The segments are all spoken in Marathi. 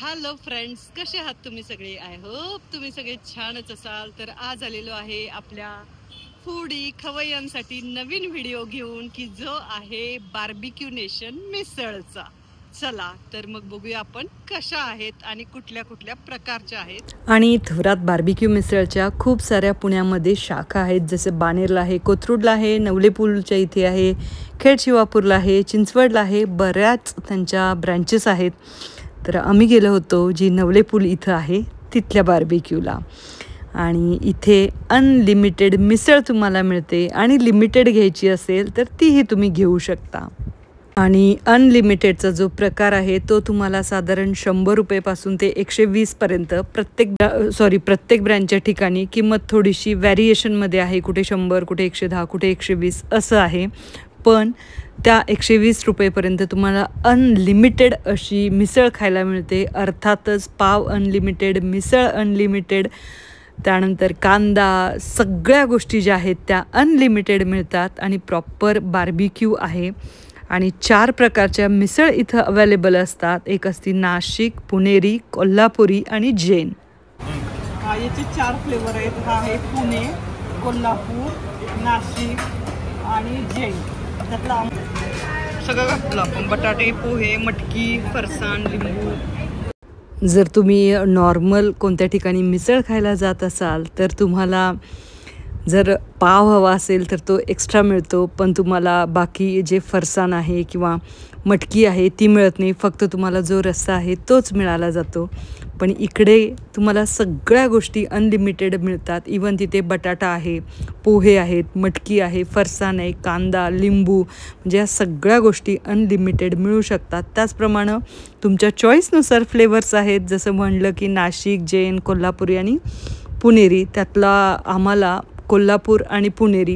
हॅलो फ्रेंड्स, कसे आहात तुम्ही सगळे? आय होप तुम्ही सगळे छानच असाल. तर आज आलेलो आहे आपल्या फूडी खवय्यांसाठी नवीन व्हिडिओ घेऊन की जो आहे बार्बिक्यू नेशन मिसळचा. चला तर मग बघूया आपण कशा आहेत आणि कुठल्या कुठल्या प्रकारच्या आहेत. आणि थोरात बार्बिक्यू मिसळच्या खूप साऱ्या पुण्यामध्ये शाखा आहेत, जसे बाणेरला आहे, कोथरूडला आहे, नवलेपूलच्या इथे आहे, खेड शिवापूरला आहे, चिंचवडला आहे, बऱ्याच त्यांच्या ब्रँचेस आहेत. तर आम्ही गेलो होतो जी नवलेपूल इथं आहे तिथल्या बार्बिक्यूला, आणि इथे अनलिमिटेड मिसळ तुम्हाला मिळते आणि लिमिटेड घ्यायची असेल तर तीही तुम्ही घेऊ शकता. आणि अनलिमिटेडचा जो प्रकार आहे तो तुम्हाला साधारण 100 रुपयेपासून ते 120 पर्यंत प्रत्येक ब्रँचच्या ठिकाणी किंमत थोडीशी व्हॅरिएशनमध्ये आहे. कुठे 100, कुठे 110, कुठे 120 असं आहे. पण त्या 120 रुपयेपर्यंत तुम्हाला अनलिमिटेड अशी मिसळ खायला मिळते. अर्थातच पाव अनलिमिटेड, मिसळ अनलिमिटेड, त्यानंतर कांदा, सगळ्या गोष्टी ज्या आहेत त्या अनलिमिटेड मिळतात. आणि प्रॉपर बार्बिक्यू आहे. आणि 4 प्रकारच्या मिसळ इथं अवेलेबल असतात. एक असती नाशिक, पुणेरी, कोल्हापुरी आणि जैन. याचे 4 फ्लेवर आहेत. हा आहे पुणे, कोल्हापूर, नाशिक आणि जैन. त्यातला सगळं घातलं आपण, बटाटे, पोहे, मटकी, फरसाण, लिंबू. जर तुम्ही नॉर्मल कोणत्या ठिकाणी मिसळ खायला जात असाल तर तुम्हाला जर पाव हवा असेल तर तो एक्स्ट्रा मिळतो, पण तुम्हाला बाकी जे फरसाण आहे किंवा मटकी आहे ती मिळत नाही. फक्त तुम्हाला जो रस्सा आहे तोच मिळाला जातो. पण इकडे तुम्हाला सगळ्या गोष्टी अनलिमिटेड मिळतात. इवन तिथे बटाटा आहे, पोहे आहेत, मटकी आहे, फरसाण आहे, कांदा, लिंबू, म्हणजे या सगळ्या गोष्टी अनलिमिटेड मिळू शकतात. त्याचप्रमाणे तुमच्या चॉईसनुसार फ्लेवर्स आहेत. जसं म्हणलं की नाशिक, जैन, कोल्हापुरी आणि पुणेरी. त्यातला आम्हाला कोल्हापूर आणि पुणेरी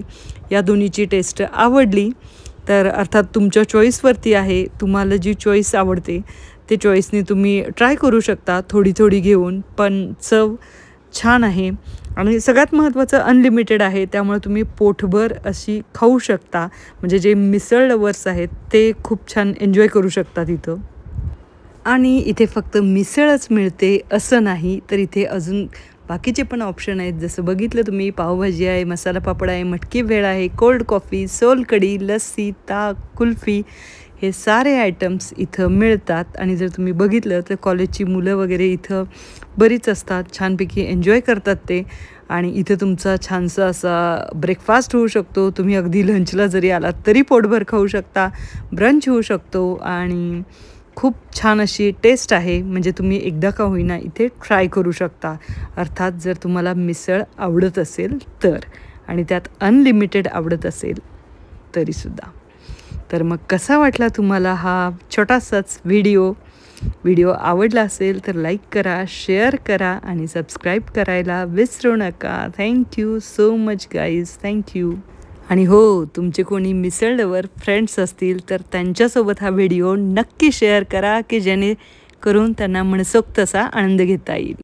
या दोन्हीची टेस्ट आवडली. तर अर्थात तुमच्या चॉईसवरती आहे. तुम्हाला जी चॉईस आवडते ते चॉईसने तुम्ही ट्राय करू शकता, थोडी थोडी घेऊन. पण चव छान आहे आणि सगळ्यात महत्त्वाचं अनलिमिटेड आहे. त्यामुळे तुम्ही पोटभर अशी खाऊ शकता. म्हणजे जे मिसळ लवर्स आहेत ते खूप छान एन्जॉय करू शकतात इथं. आणि इथे फक्त मिसळच मिळते असं नाही, तर इथे अजून बाकीचे पण ऑप्शन आहेत. जसं बघितलं तुम्ही, पावभाजी आहे, मसाला पापड आहे, मटकी भेळ आहे, कोल्ड कॉफी, सोलकढी, लस्सी, ताक, कुल्फी, हे सारे आयटम्स इथं मिळतात. आणि जर तुम्ही बघितलं तर कॉलेजची मुलं वगैरे इथं बरीच असतात, छानपैकी एन्जॉय करतात ते. आणि इथं तुमचा छानसा असा ब्रेकफास्ट होऊ शकतो. तुम्ही अगदी लंचला जरी आलात तरी पोटभर खाऊ शकता. ब्रंच होऊ शकतो आणि खूप छान अशी टेस्ट आहे. म्हणजे तुम्ही एकदा का होईना इथे ट्राय करू शकता. अर्थात जर तुम्हाला मिसळ आवडत असेल तर, आणि त्यात अनलिमिटेड आवडत असेल तरीसुद्धा. तर मग कसा वाटला तुम्हाला हा छोटासाच व्हिडिओ आवडला असेल तर लाईक करा, शेअर करा आणि सबस्क्राईब करायला विसरू नका. Thank you so much guys, thank you. आणि हो, तुमचे कोणी मिसळ लवर फ्रेंड्स असतील तर त्यांच्यासोबत हा व्हिडिओ नक्की शेअर करा, की जेणेकरून त्यांना मनसोक्त असा आनंद घेता येईल.